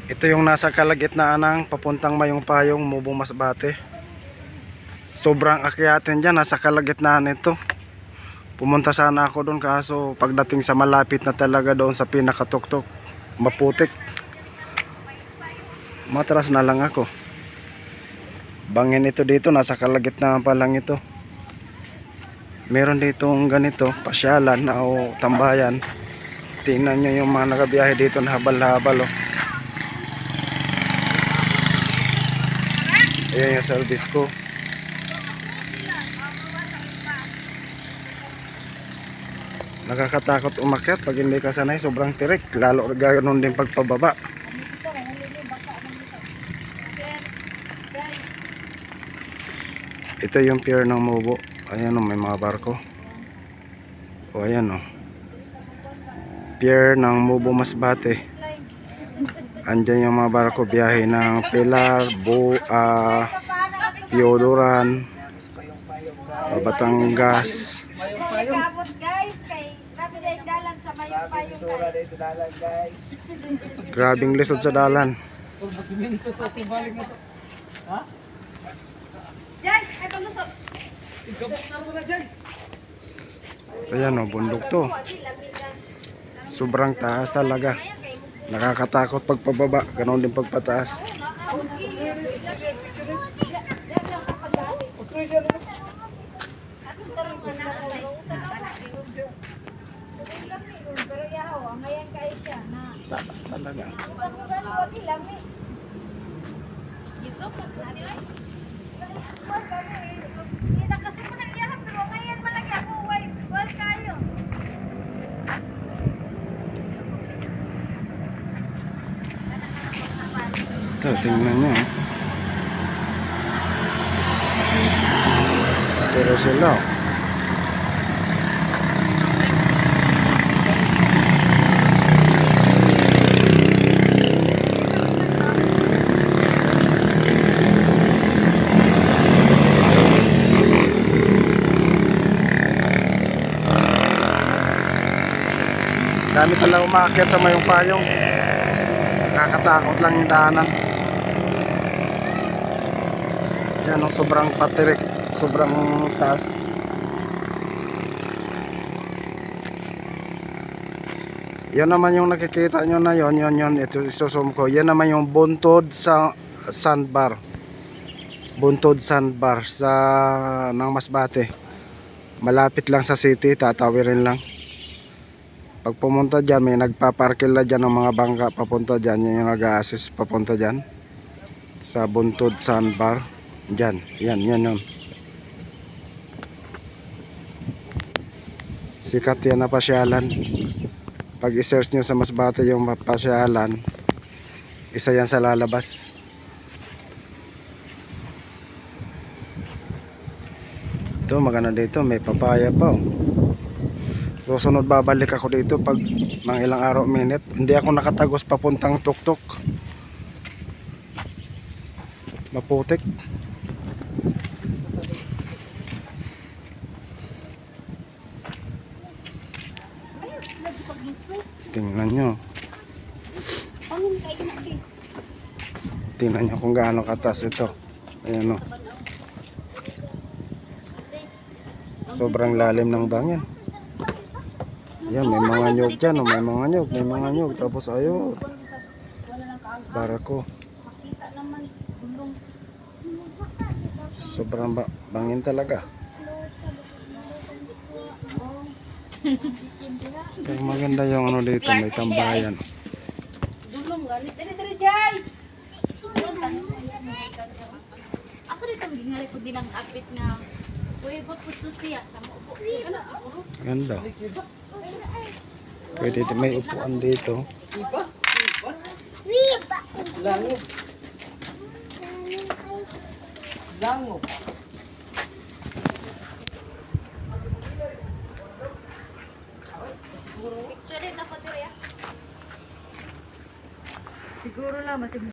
Ito yung nasa kalagitnaan ng papuntang Mayong-Payong, Mubong Masbate. Sobrang akyatin dyan, nasa kalagitnaan nito. Pumunta sana ako doon kaso pagdating sa malapit na talaga doon sa pinakatuktok, maputik. Matras na lang ako. Bangin ito dito, nasa kalagitnaan pa lang ito. Meron ditong ganito, pasyalan o tambayan. Tingnan nyo yung mga nagabiyahe dito na habal-habal oh. Ayan yung service ko. Nakakatakot umakyat pag hindi ka sanay, sobrang tirik. Lalo ganoon din pagpababa. Ito yung pier ng Mubo. Ayan o, may mga barko. O ayan o, pier ng Mubo Masbate. Andyan yung mga barko biyahe ng Pilar, Piodoran, Batangas. Nagabot guys, kay grabe day dalan sa Mayong-Payong guys. Grabing lisod sa dalan. Ha? Jay, ay palusot. Igabok na muna dyan. Ayan o, bundok to. Sobrang taas talaga. Nakakatakot pagpababa, ganoon din pagpataas. Taas talaga. Ito, tingnan nyo. Pero sila. Dami talaga umakyat sa Mayong-Payong. Nakakatakot lang yung daanan. Yan o, sobrang patirik, sobrang taas. Yan naman yung nakikita nyo na yon, ito isusum ko. Yan naman yung Buntod sa Sandbar. Buntod Sandbar sa ng Masbate. Malapit lang sa city, tatawirin lang. Pag pumunta dyan, may nagpaparkil na dyan ng mga bangka papunta dyan. Yan yung nag-a-assist papunta dyan sa Buntod Sandbar. Dyan, yan yun. Sikat yan na pasyalan. Pag i-search nyo sa Masbate yung pasyalan, isa yan sa lalabas. Ito, maganda dito, may papaya pa oh. Susunod babalik ako dito pag mga ilang araw, minute. Hindi ako nakatagos papuntang tuktok. Maputik. Tingnan nyo. Tingnan nyo kung gaano katas ito. Ayan o. Sobrang lalim ng bangin. Yan, may mga nyug dyan, may mga nyug, tapos ayun, barako. Sobrang bangin talaga. Pero maganda yung ano dito, may tambayan. Ako rin ang gingali ko din ang apit na pwebot ko to siya sa maupo. Ano siguro? Ganda. Pwede may upuan dito. Langop. Langop. Picture din ako dire. Siguro lang